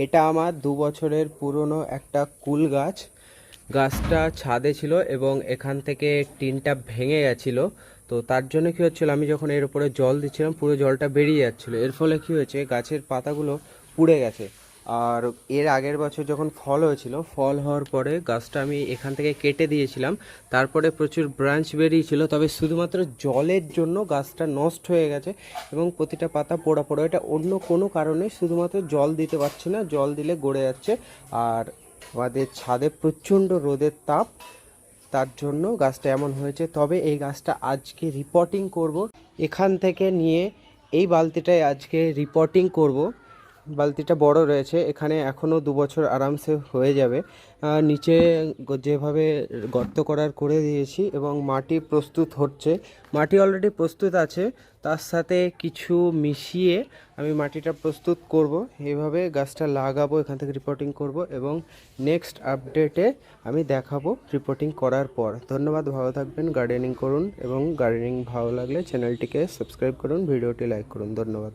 এটা আমার 2 বছরের পুরনো একটা কুল গাছ। গাছটা ছাদে ছিল এবং এখান থেকে টিনটা ভেঙে গেছিলো। তো তার জন্য কী হচ্ছিলো, আমি যখন এর উপরে জল দিচ্ছিলাম পুরো জলটা বেরিয়ে যাচ্ছিলো। এর ফলে কী হয়েছে, গাছের পাতাগুলো পুড়ে গেছে। আর এর আগের বছর যখন ফল হয়েছিল, ফল হওয়ার পরে গাছটা আমি এখান থেকে কেটে দিয়েছিলাম। তারপরে প্রচুর ব্রাঞ্চ বেরিয়েছিল, তবে শুধুমাত্র জলের জন্য গাছটা নষ্ট হয়ে গেছে এবং প্রতিটা পাতা পোড়া পোড়া। এটা অন্য কোনো কারণে, শুধুমাত্র জল দিতে পারছি না, জল দিলে গড়ে যাচ্ছে। আর আমাদের ছাদে প্রচণ্ড রোদের তাপ, তার জন্য গাছটা এমন হয়েছে। তবে এই গাছটা আজকে রিপোর্টিং করব, এখান থেকে নিয়ে এই বালতিটায় আজকে রিপোর্টিং করব। বালতিটা বড় রয়েছে, এখানে এখনও 2 বছর আরামসে হয়ে যাবে। নিচে যেভাবে গর্ত করার করে দিয়েছি এবং মাটি প্রস্তুত হচ্ছে। মাটি অলরেডি প্রস্তুত আছে, তার সাথে কিছু মিশিয়ে আমি মাটিটা প্রস্তুত করব। এইভাবে গাছটা লাগাবো, এখান থেকে রিপোর্টিং করব এবং নেক্সট আপডেটে আমি দেখাবো রিপোর্টিং করার পর। ধন্যবাদ, ভালো থাকবেন, গার্ডেনিং করুন এবং গার্ডেনিং ভালো লাগলে চ্যানেলটিকে সাবস্ক্রাইব করুন, ভিডিওটি লাইক করুন। ধন্যবাদ।